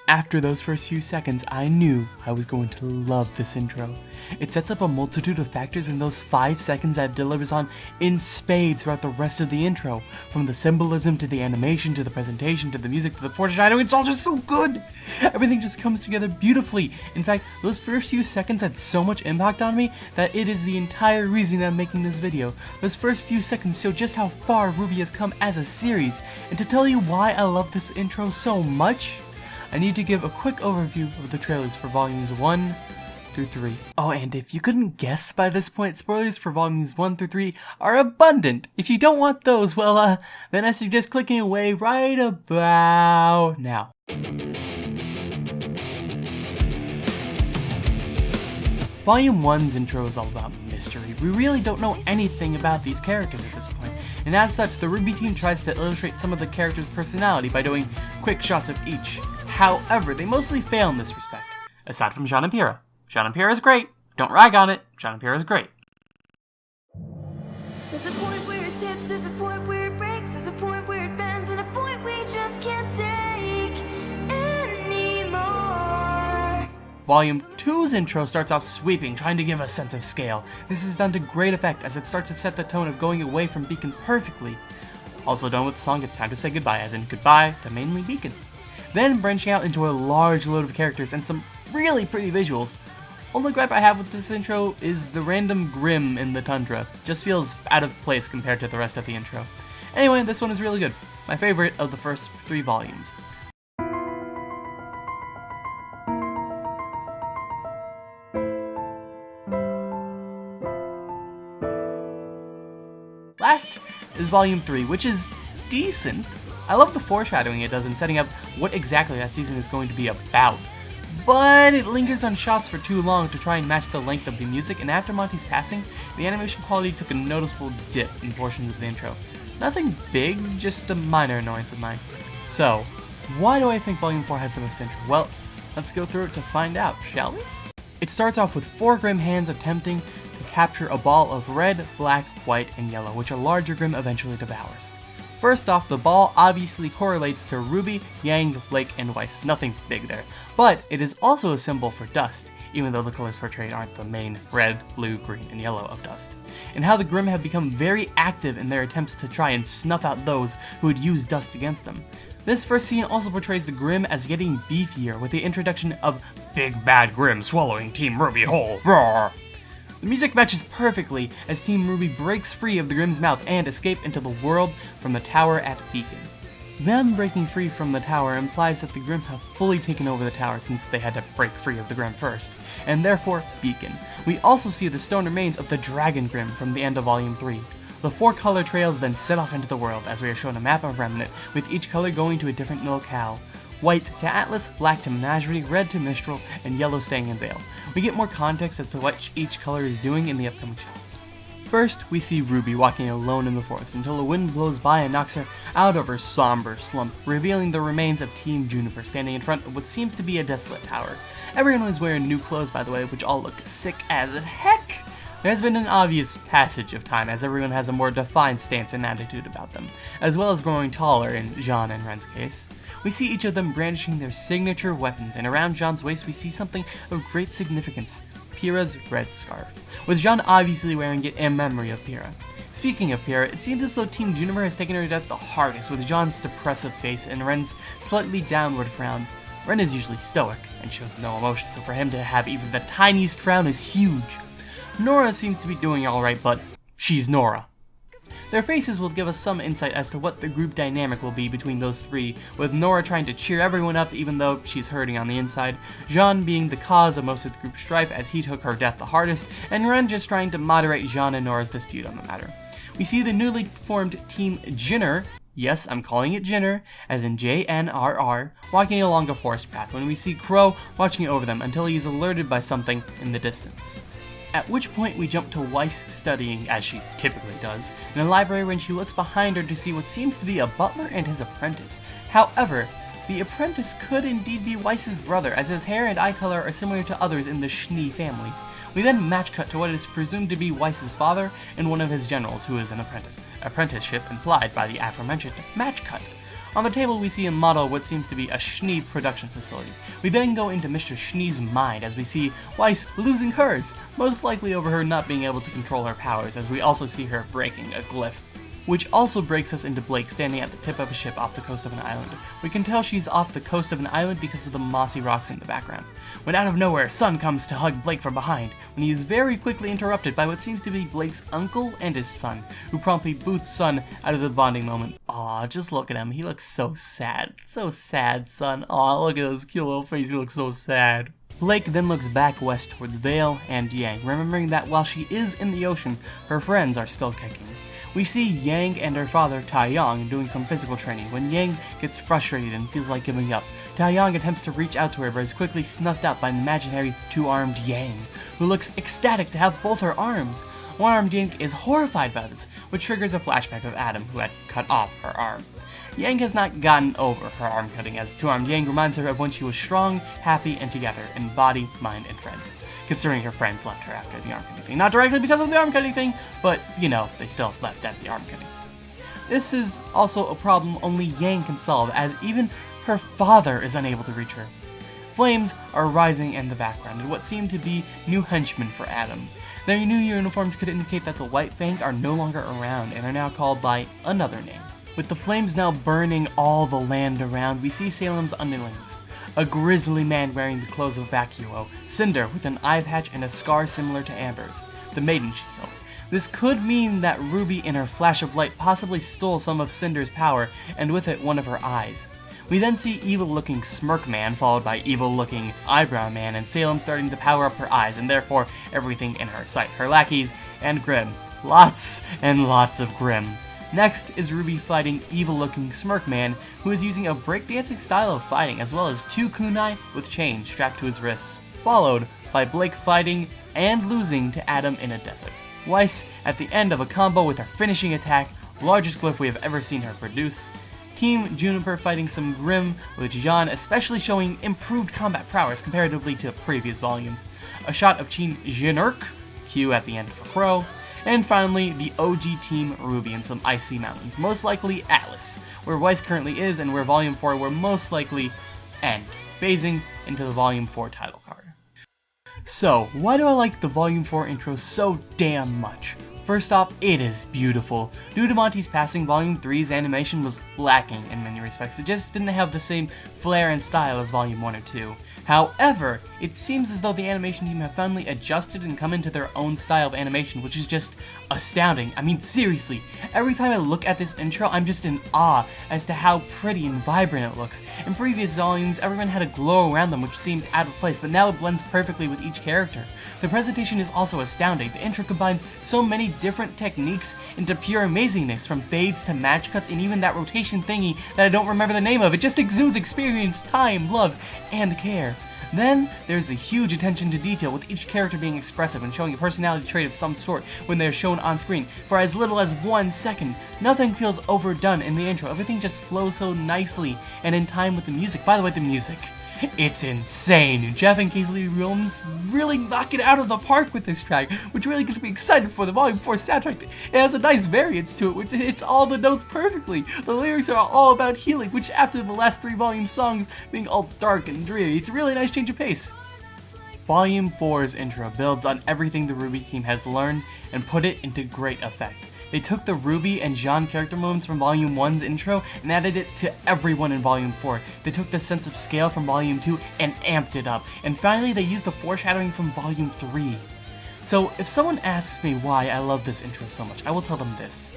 After those first few seconds, I knew I was going to love this intro. It sets up a multitude of factors in those 5 seconds that it delivers on in spades throughout the rest of the intro. From the symbolism, to the animation, to the presentation, to the music, to the foreshadowing, it's all just so good! Everything just comes together beautifully. In fact, those first few seconds had so much impact on me that it is the entire reason I'm making this video. Those first few seconds show just how far RWBY has come as a series, and to tell you why I love this intro so much, I need to give a quick overview of the trailers for volumes 1 through 3. Oh, and if you couldn't guess by this point, spoilers for volumes 1 through 3 are abundant. If you don't want those, well, then I suggest clicking away right about now. Volume 1's intro is all about mystery. We really don't know anything about these characters at this point, and as such, the RWBY team tries to illustrate some of the characters' personality by doing quick shots of each. However, they mostly fail in this respect, aside from Jean and Pyrrha. Jean and Pyrrha is great. Don't rag on it. Jean and Pyrrha is great. There's a point where it tips, there's a point where it breaks, there's a point where it bends, and a point we just can't take anymore. Volume 2's intro starts off sweeping, trying to give a sense of scale. This is done to great effect as it starts to set the tone of going away from Beacon perfectly. Also done with the song It's Time to Say Goodbye, as in goodbye to mainly Beacon. Then branching out into a large load of characters and some really pretty visuals. Only gripe I have with this intro is the random Grimm in the tundra. Just feels out of place compared to the rest of the intro. Anyway, this one is really good. My favorite of the first 3 volumes. Last is Volume 3, which is decent. I love the foreshadowing it does in setting up what exactly that season is going to be about. But it lingers on shots for too long to try and match the length of the music, and after Monty's passing, the animation quality took a noticeable dip in portions of the intro. Nothing big, just a minor annoyance of mine. So, why do I think Volume 4 has the best intro? Well, let's go through it to find out, shall we? It starts off with 4 Grimm hands attempting to capture a ball of red, black, white, and yellow, which a larger Grimm eventually devours. First off, the ball obviously correlates to RWBY, Yang, Blake, and Weiss. Nothing big there. But it is also a symbol for dust, even though the colors portrayed aren't the main red, blue, green, and yellow of dust. And how the Grimm have become very active in their attempts to try and snuff out those who would use dust against them. This first scene also portrays the Grimm as getting beefier with the introduction of Big Bad Grimm swallowing Team RWBY whole. Roar! The music matches perfectly as Team RWBY breaks free of the Grimm's mouth and escape into the world from the tower at Beacon. Them breaking free from the tower implies that the Grimm have fully taken over the tower since they had to break free of the Grimm first, and therefore Beacon. We also see the stone remains of the Dragon Grimm from the end of Volume 3. The 4 color trails then set off into the world as we are shown a map of Remnant, with each color going to a different locale. White to Atlas, black to Menagerie, red to Mistral, and yellow staying in Vale. We get more context as to what each color is doing in the upcoming shots. First, we see RWBY walking alone in the forest until a wind blows by and knocks her out of her somber slump, revealing the remains of Team Juniper standing in front of what seems to be a desolate tower. Everyone is wearing new clothes, by the way, which all look sick as heck. There has been an obvious passage of time as everyone has a more defined stance and attitude about them, as well as growing taller in Jean and Ren's case. We see each of them brandishing their signature weapons, and around Jean's waist we see something of great significance, Pyrrha's red scarf, with Jean obviously wearing it in memory of Pyrrha. Speaking of Pyrrha, it seems as though Team Juniper has taken her death the hardest, with Jean's depressive face and Ren's slightly downward frown. Ren is usually stoic and shows no emotion, so for him to have even the tiniest frown is huge. Nora seems to be doing alright, but she's Nora. Their faces will give us some insight as to what the group dynamic will be between those 3, with Nora trying to cheer everyone up even though she's hurting on the inside, Jean being the cause of most of the group's strife as he took her death the hardest, and Ren just trying to moderate Jean and Nora's dispute on the matter. We see the newly formed Team Jinner, yes, I'm calling it Jinner, as in J-N-R-R, walking along a forest path when we see Crow watching over them until he is alerted by something in the distance. At which point we jump to Weiss studying, as she typically does, in a library when she looks behind her to see what seems to be a butler and his apprentice. However, the apprentice could indeed be Weiss's brother, as his hair and eye color are similar to others in the Schnee family. We then match cut to what is presumed to be Weiss's father and one of his generals, who is an apprentice. Apprenticeship implied by the aforementioned match cut. On the table we see a model of what seems to be a Schnee production facility. We then go into Mr. Schnee's mind as we see Weiss losing hers, most likely over her not being able to control her powers, as we also see her breaking a glyph. Which also breaks us into Blake standing at the tip of a ship off the coast of an island. We can tell she's off the coast of an island because of the mossy rocks in the background. When out of nowhere, Sun comes to hug Blake from behind, when he is very quickly interrupted by what seems to be Blake's uncle and his son, who promptly boots Sun out of the bonding moment. Aw, just look at him, he looks so sad. So sad, Sun. Aw, look at his cute little face, he looks so sad. Blake then looks back west towards Vale and Yang, remembering that while she is in the ocean, her friends are still kicking. We see Yang and her father, Taeyang, doing some physical training when Yang gets frustrated and feels like giving up. Taeyang attempts to reach out to her but is quickly snuffed out by an imaginary two-armed Yang, who looks ecstatic to have both her arms. One-armed Yang is horrified by this, which triggers a flashback of Adam, who had cut off her arm. Yang has not gotten over her arm cutting, as two-armed Yang reminds her of when she was strong, happy, and together in body, mind, and friends. Considering her friends left her after the arm cutting thing. Not directly because of the arm cutting thing, but, you know, they still left at the arm cutting. This is also a problem only Yang can solve, as even her father is unable to reach her. Flames are rising in the background, and what seem to be new henchmen for Adam. Their new uniforms could indicate that the White Fang are no longer around, and are now called by another name. With the flames now burning all the land around, we see Salem's underlings. A grizzly man wearing the clothes of Vacuo, Cinder with an eye patch and a scar similar to Amber's, the maiden she killed. This could mean that Ruby in her flash of light possibly stole some of Cinder's power, and with it one of her eyes. We then see evil-looking Smirk Man, followed by evil-looking Eyebrow Man, and Salem starting to power up her eyes, and therefore everything in her sight, her lackeys, and Grim. Lots and lots of Grim. Next is Ruby fighting evil-looking Smirk Man, who is using a breakdancing style of fighting, as well as two kunai with chains strapped to his wrists, followed by Blake fighting and losing to Adam in a desert. Weiss at the end of a combo with her finishing attack, largest glyph we have ever seen her produce. Team Juniper fighting some Grim, with Jean especially showing improved combat prowess comparatively to previous volumes. A shot of Team Jinurk, Q at the end for Crow. And finally, the OG Team RWBY in some icy mountains, most likely Atlas, where Weiss currently is and where Volume 4 will most likely end, phasing into the Volume 4 title card. So, why do I like the Volume 4 intro so damn much? First off, it is beautiful. Due to Monty's passing, Volume 3's animation was lacking in many respects. It just didn't have the same flair and style as Volume 1 or 2. However, it seems as though the animation team have finally adjusted and come into their own style of animation, which is just astounding. I mean, seriously, every time I look at this intro, I'm just in awe as to how pretty and vibrant it looks. In previous volumes, everyone had a glow around them which seemed out of place, but now it blends perfectly with each character. The presentation is also astounding. The intro combines so many different techniques into pure amazingness, from fades to match cuts and even that rotation thingy that I don't remember the name of. It just exudes experience, time, love, and care. Then, there's the huge attention to detail, with each character being expressive and showing a personality trait of some sort when they're shown on screen. For as little as 1 second, nothing feels overdone in the intro. Everything just flows so nicely and in time with the music. By the way, the music. It's insane. Jeff and Casey Williams really knock it out of the park with this track, which really gets me excited for the Volume 4 soundtrack. It has a nice variance to it, which hits all the notes perfectly. The lyrics are all about healing, which after the last 3 volume songs being all dark and dreary, it's a really nice change of pace. Volume 4's intro builds on everything the RWBY team has learned and put it into great effect. They took the Ruby and Jean character moments from Volume 1's intro and added it to everyone in Volume 4. They took the sense of scale from Volume 2 and amped it up. And finally, they used the foreshadowing from Volume 3. So, if someone asks me why I love this intro so much, I will tell them this.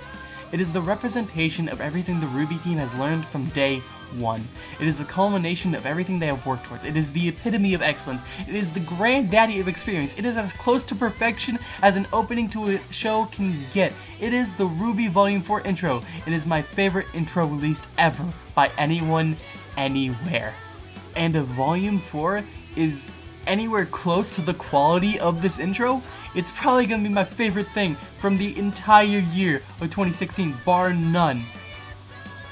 It is the representation of everything the RWBY team has learned from day 1. It is the culmination of everything they have worked towards. It is the epitome of excellence. It is the granddaddy of experience. It is as close to perfection as an opening to a show can get. It is the RWBY Volume 4 intro. It is my favorite intro released ever by anyone, anywhere. And if Volume 4 is anywhere close to the quality of this intro, it's probably gonna be my favorite thing from the entire year of 2016, bar none.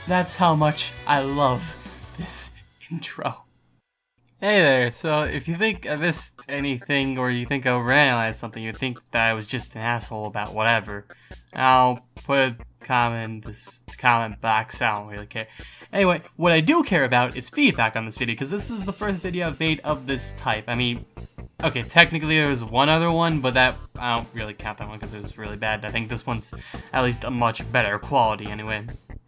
That's how much I love this intro. Hey there, so if you think I missed anything or you think I overanalyzed something, you'd think that I was just an asshole about whatever. I'll put it comment box. I don't really care. Anyway, what I do care about is feedback on this video, because this is the first video I've made of this type. I mean, okay, technically there was one other one, but that, I don't really count that one because it was really bad. I think this one's at least a much better quality anyway.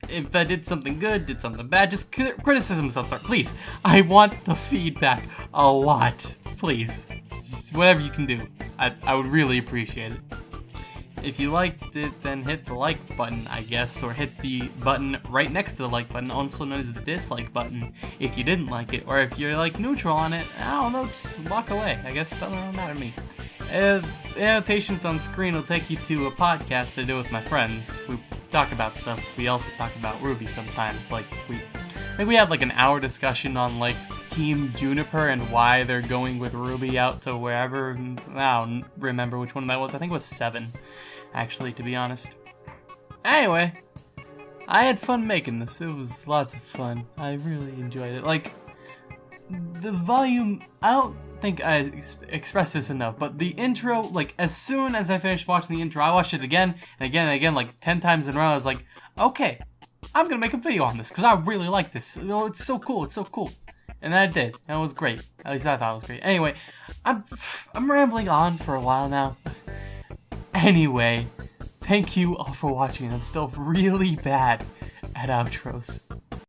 If I did something good, did something bad, just criticism some sort, please. I want the feedback a lot, please. Just whatever you can do, I would really appreciate it. If you liked it, then hit the like button, I guess, or hit the button right next to the like button, also known as the dislike button, if you didn't like it, or if you're like neutral on it, I don't know, just walk away. I guess that doesn't matter to me. Annotations on screen will take you to a podcast I do with my friends. We talk about stuff. We also talk about RWBY sometimes. Like we had like an hour discussion on like Team Juniper and why they're going with RWBY out to wherever. I don't remember which one that was. I think it was 7, actually, to be honest. Anyway, I had fun making this. It was lots of fun. I really enjoyed it. Like, the volume, I don't think I expressed this enough, but the intro, like, as soon as I finished watching the intro, I watched it again and again and again, like 10 times in a row. I was like, okay, I'm gonna make a video on this because I really like this. Oh, it's so cool. It's so cool. And I did, and it was great. At least I thought it was great. Anyway, I'm rambling on for a while now. Anyway, thank you all for watching. I'm still really bad at outros.